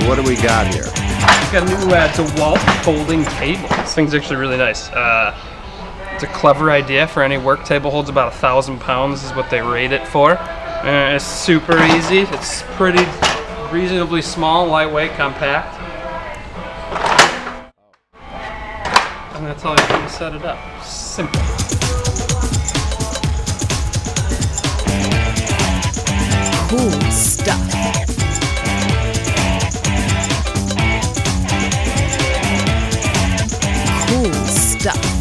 what do we got here? Got a new DeWalt folding table. This thing's actually really nice. It's a clever idea for any work table. Holds about 1,000 pounds is what they rate it for. It's super easy. It's pretty reasonably small, lightweight, compact. And that's all you have to set it up. Simple. Cool stuff. Cool stuff.